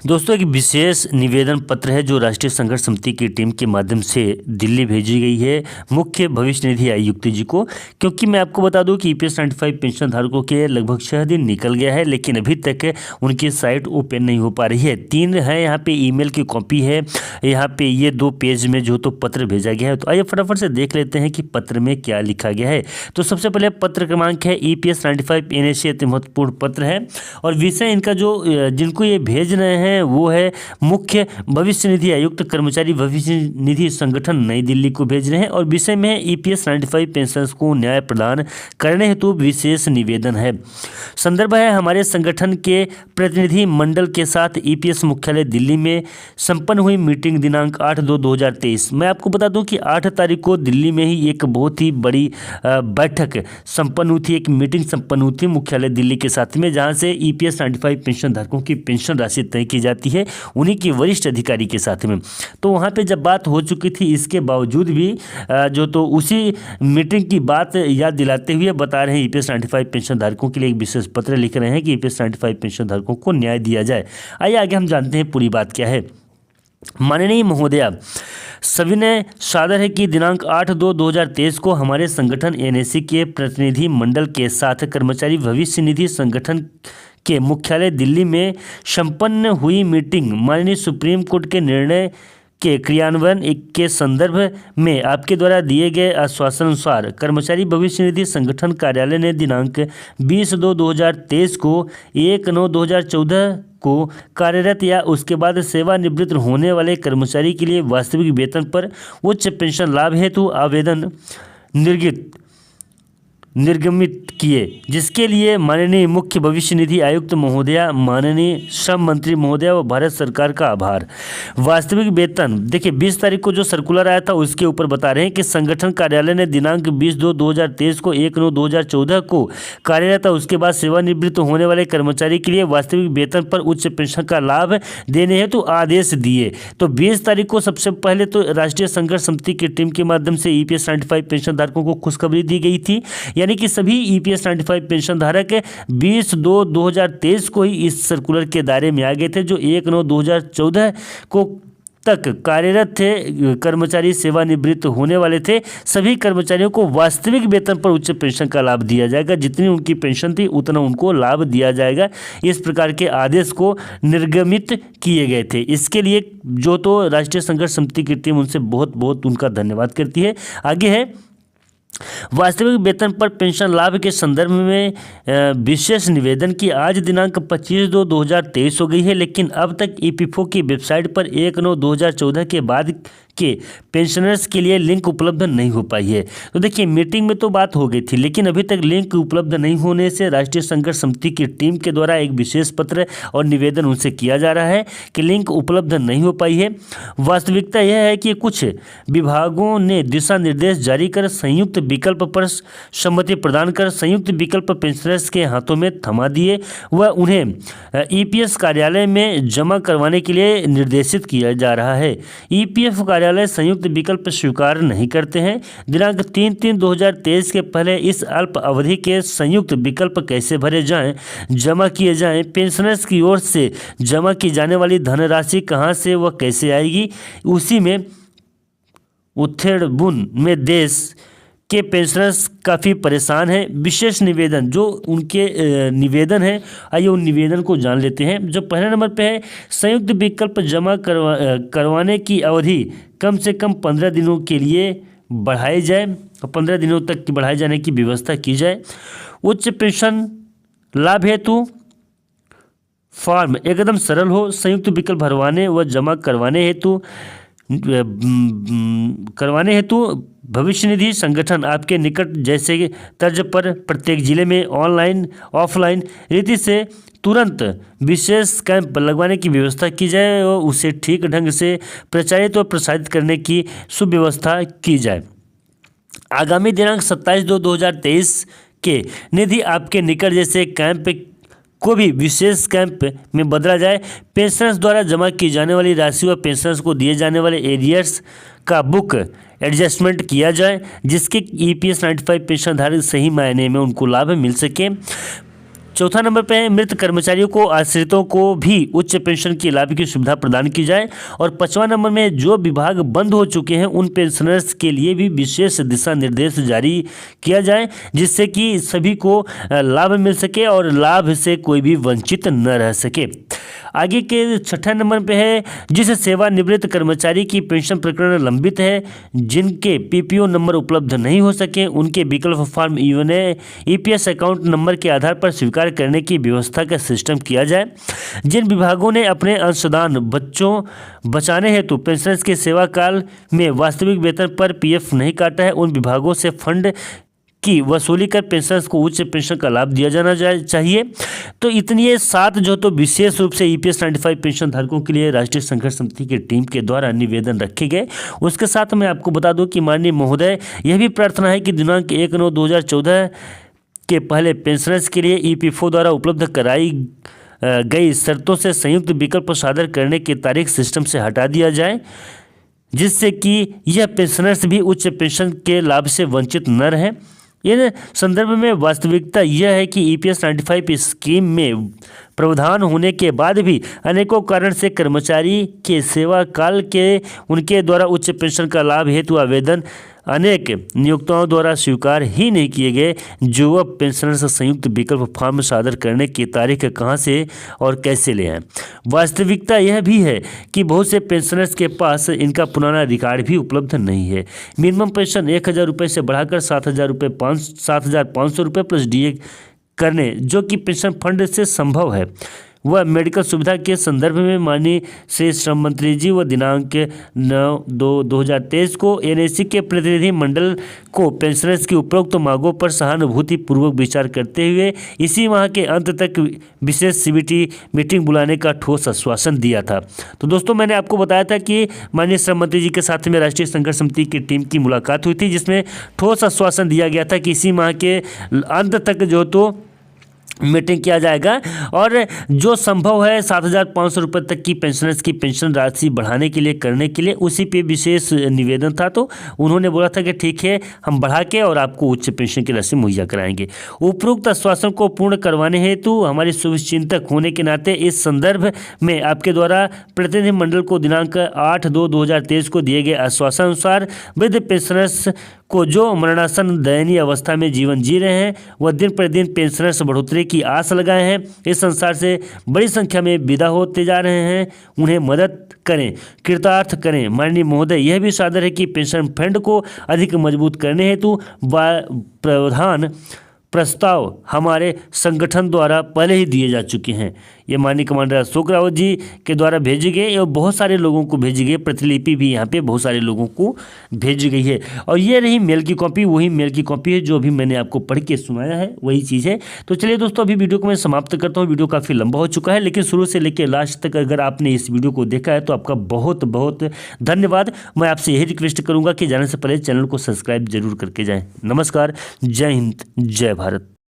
दोस्तों, एक विशेष निवेदन पत्र है जो राष्ट्रीय संघर्ष समिति की टीम के माध्यम से दिल्ली भेजी गई है मुख्य भविष्य निधि आयुक्त जी को। क्योंकि मैं आपको बता दूं कि EPS 95 पेंशन धारकों के लगभग 6 दिन निकल गया है, लेकिन अभी तक उनकी साइट ओपन नहीं हो पा रही है। 3 है यहाँ पे ईमेल की कॉपी है, यहाँ पे ये 2 पेज में जो तो पत्र भेजा गया है। तो आइए फटाफट से देख लेते हैं कि पत्र में क्या लिखा गया है। तो सबसे पहले पत्र क्रमांक है EPS 95 NAC, अति महत्वपूर्ण पत्र है और विषय इनका जो जिनको ये भेज रहे हैं वो है मुख्य भविष्य निधि आयुक्त कर्मचारी भविष्य निधि संगठन नई दिल्ली को भेज रहे हैं। और विषय में EPS 95 पेंशनर्स को न्याय प्रदान करने हेतु विशेष निवेदन है। संदर्भ है हमारे संगठन के प्रतिनिधि मंडल के साथ EPS मुख्यालय दिल्ली में संपन्न हुई मीटिंग दिनांक 8/2/2023। मैं आपको बता दूं कि 8 तारीख को दिल्ली में ही एक बहुत ही बड़ी बैठक संपन्न हुई थी, एक मीटिंग संपन्न हुई थी मुख्यालय दिल्ली के साथ में, जहां से EPS 95 पेंशन धारकों की पेंशन राशि तय की जाती है उन्हीं के वरिष्ठ अधिकारी के साथ में। तो वहां पे जब बात हो चुकी थी, इसके बावजूद भी जो तो उसी मीटिंग की बात याद दिलाते हुए बता रहे हैं EPS 95 पेंशन धारकों के लिए एक विशेष पत्र लिख रहे हैं कि EPS 95 पेंशन धारकों को न्याय दिया जाए। आइए आगे हम जानते हैं पूरी बात क्या है। माननीय महोदया, सविनय सादर है कि दिनांक 8/2/2023 को हमारे संगठन NAC के प्रतिनिधि मंडल के साथ कर्मचारी भविष्य निधि संगठन के मुख्यालय दिल्ली में संपन्न हुई मीटिंग माननीय सुप्रीम कोर्ट के निर्णय के क्रियान्वयन के संदर्भ में आपके द्वारा दिए गए आश्वासन अनुसार कर्मचारी भविष्य निधि संगठन कार्यालय ने दिनांक 20/2/2023 को 1/9/2014 को कार्यरत या उसके बाद सेवानिवृत्त होने वाले कर्मचारी के लिए वास्तविक वेतन पर उच्च पेंशन लाभ हेतु आवेदन निर्गमित किए, जिसके लिए माननीय मुख्य भविष्य निधि आयुक्त महोदया, माननीय श्रम मंत्री महोदया व भारत सरकार का आभार। वास्तविक वेतन देखिए 20 तारीख को जो सर्कुलर आया था उसके ऊपर बता रहे हैं कि संगठन कार्यालय ने दिनांक 20/2/2023 को 1/9/2014 को कार्यरत था उसके बाद सेवानिवृत्त होने वाले कर्मचारी के लिए वास्तविक वेतन पर उच्च पेंशन का लाभ देने हेतु आदेश दिए। तो 20 तारीख को सबसे पहले तो राष्ट्रीय संघर्ष समिति की टीम के माध्यम से EPS 95 पेंशन धारकों को खुशखबरी दी गई थी, यानी कि सभी EPS 95 पेंशन धारक 20/2/2023 को ही इस सर्कुलर के दायरे में आ गए थे, जो 1/9/2014 को तक कार्यरत थे कर्मचारी सेवानिवृत्त होने वाले थे। सभी कर्मचारियों को वास्तविक वेतन पर उच्च पेंशन का लाभ दिया जाएगा, जितनी उनकी पेंशन थी उतना उनको लाभ दिया जाएगा। इस प्रकार के आदेश को निर्गमित किए गए थे। इसके लिए जो तो राष्ट्रीय संघर्ष समिति की टीम उनसे बहुत बहुत उनका धन्यवाद करती है। आगे है वास्तविक वेतन पर पेंशन लाभ के संदर्भ में विशेष निवेदन की आज दिनांक 25/2/2023 हो गई है, लेकिन अब तक EPIFO की वेबसाइट पर 1/9/2014 के बाद के पेंशनर्स के लिए लिंक उपलब्ध नहीं हो पाई है। तो देखिए मीटिंग में तो बात हो गई थी, लेकिन अभी तक लिंक उपलब्ध नहीं होने से राष्ट्रीय संघर्ष समिति की टीम के द्वारा एक विशेष पत्र और निवेदन उनसे किया जा रहा है कि लिंक उपलब्ध नहीं हो पाई है। वास्तविकता यह है कि कुछ विभागों ने दिशा निर्देश जारी कर संयुक्त विकल्प पर सम्मति प्रदान कर संयुक्त विकल्प पेंशनर्स के हाथों में थमा दिए व उन्हें EPS कार्यालय में जमा करवाने के लिए निर्देशित किया जा रहा है। EPF कार्यालय संयुक्त विकल्प स्वीकार नहीं करते हैं। दिनांक 3/3/2023 के पहले इस अल्प अवधि के संयुक्त विकल्प कैसे भरे जाएं, जमा किए जाएं, पेंशनर्स की ओर से जमा की जाने वाली धनराशि कहां से व कैसे आएगी, उसी में उत्थेड़बुन में देश के पेंशनर्स काफ़ी परेशान हैं। विशेष निवेदन जो उनके निवेदन है, आइए उन निवेदन को जान लेते हैं। जो पहले नंबर पे है, संयुक्त विकल्प जमा करवाने की अवधि कम से कम 15 दिनों के लिए बढ़ाई जाए, 15 दिनों तक की बढ़ाए जाने की व्यवस्था की जाए। उच्च पेंशन लाभ हेतु फॉर्म एकदम सरल हो, संयुक्त विकल्प भरवाने व जमा करवाने हेतु भविष्य निधि संगठन आपके निकट जैसे तर्ज पर प्रत्येक जिले में ऑनलाइन ऑफलाइन रीति से तुरंत विशेष कैंप लगवाने की व्यवस्था की जाए और उसे ठीक ढंग से प्रचारित और प्रसारित करने की सुव्यवस्था की जाए। आगामी दिनांक 27/2/2023 के निधि आपके निकट जैसे कैंप को भी विशेष कैंप में बदला जाए। पेंशनर्स द्वारा जमा की जाने वाली राशि व पेंशनर्स को दिए जाने वाले एरियर्स का बुक एडजस्टमेंट किया जाए, जिसके EPS 95 पेंशन धारक सही मायने में उनको लाभ मिल सके। चौथा नंबर पे है मृत कर्मचारियों को आश्रितों को भी उच्च पेंशन के लाभ की सुविधा प्रदान की जाए। और 5वां नंबर में जो विभाग बंद हो चुके हैं उन पेंशनर्स के लिए भी विशेष दिशा निर्देश जारी किया जाए, जिससे कि सभी को लाभ मिल सके और लाभ से कोई भी वंचित न रह सके। आगे के 6ठा नंबर पे है जिस सेवानिवृत्त कर्मचारी की पेंशन प्रकरण लंबित है, जिनके पीपीओ नंबर उपलब्ध नहीं हो सके, उनके विकल्प फॉर्म ईपीएस अकाउंट नंबर के आधार पर स्वीकार करने की व्यवस्था का सिस्टम किया जाए। जिन विभागों ने अपने अंशदान बच्चों बचाने हेतु पेंशनर्स के सेवा काल में वास्तविक वेतन पर पीएफ नहीं काटा है, उन विभागों से फंड की वसूली कर पेंशनर्स को उच्च पेंशन का लाभ दिया जाना चाहिए। तो इतनी ये 7 जो तो विशेष रूप से ईपीएस 95 पेंशन धारकों के लिए राष्ट्रीय संघर्ष समिति की टीम के द्वारा निवेदन रखे गए। उसके साथ मैं आपको बता दूं कि माननीय महोदय यह भी प्रार्थना है कि दिनांक 1/9/2014 के पहले पेंशनर्स के लिए ईपीएफओ द्वारा उपलब्ध कराई गई शर्तों से संयुक्त विकल्प सादर करने की तारीख सिस्टम से हटा दिया जाए, जिससे कि यह पेंशनर्स भी उच्च पेंशन के लाभ से वंचित न रहें। इन संदर्भ में वास्तविकता यह है कि ईपीएस 95 स्कीम में प्रावधान होने के बाद भी अनेकों कारण से कर्मचारी के सेवा काल के उनके द्वारा उच्च पेंशन का लाभ हेतु आवेदन अनेक नियोक्ताओं द्वारा स्वीकार ही नहीं किए गए, जो वह पेंशनर्स संयुक्त विकल्प फॉर्म सादर करने की तारीख कहां से और कैसे ले आए। वास्तविकता यह भी है कि बहुत से पेंशनर्स के पास इनका पुराना रिकॉर्ड भी उपलब्ध नहीं है। मिनिमम पेंशन 1000 रुपये से बढ़ाकर 7,500 रुपये प्लस डीए करने जो कि पेंशन फंड से संभव है, वह मेडिकल सुविधा के संदर्भ में माननीय श्री श्रम मंत्री जी व दिनांक 9/2/2023 को एनएसी के प्रतिनिधि मंडल को पेंशनर्स की उपरोक्त मांगों पर सहानुभूति पूर्वक विचार करते हुए इसी माह के अंत तक विशेष सीबीटी मीटिंग बुलाने का ठोस आश्वासन दिया था। तो दोस्तों, मैंने आपको बताया था कि माननीय श्रम मंत्री जी के साथ में राष्ट्रीय संघर्ष समिति की टीम की मुलाकात हुई थी, जिसमें ठोस आश्वासन दिया गया था कि इसी माह के अंत तक जो तो मीटिंग किया जाएगा और जो संभव है 7,500 रुपये तक की पेंशनर्स की पेंशन राशि बढ़ाने के लिए करने के लिए उसी पे विशेष निवेदन था। तो उन्होंने बोला था कि ठीक है, हम बढ़ा के और आपको उच्च पेंशन की राशि मुहैया कराएंगे। उपरोक्त आश्वासन को पूर्ण करवाने हेतु हमारे शुभचिंतक होने के नाते इस संदर्भ में आपके द्वारा प्रतिनिधि मंडल को दिनांक 8/2/2023 को दिए गए आश्वासन अनुसार वृद्ध पेंशनर्स को जो मरणासन दयनीय अवस्था में जीवन जी रहे हैं वह दिन प्रतिदिन पेंशनर्स बढ़ोतरी की आस लगाए हैं, इस संसार से बड़ी संख्या में विदा होते जा रहे हैं, उन्हें मदद करें, कृतार्थ करें। माननीय महोदय, यह भी सादर है कि पेंशन फंड को अधिक मजबूत करने हेतु प्रावधान प्रस्ताव हमारे संगठन द्वारा पहले ही दिए जा चुके हैं। ये माननीय कमांडर अशोक रावत जी के द्वारा भेजी गई और बहुत सारे लोगों को भेजी गई, प्रतिलिपि भी यहाँ पे बहुत सारे लोगों को भेजी गई है। और ये रही मेल की कॉपी, वही मेल की कॉपी है जो अभी मैंने आपको पढ़ के सुनाया है, वही चीज़ है। तो चलिए दोस्तों, अभी वीडियो को मैं समाप्त करता हूँ। वीडियो काफ़ी लंबा हो चुका है, लेकिन शुरू से लेकर लास्ट तक अगर आपने इस वीडियो को देखा है तो आपका बहुत बहुत धन्यवाद। मैं आपसे यही रिक्वेस्ट करूँगा कि जाने से पहले चैनल को सब्सक्राइब जरूर करके जाएँ। नमस्कार, जय हिंद, जय भारत।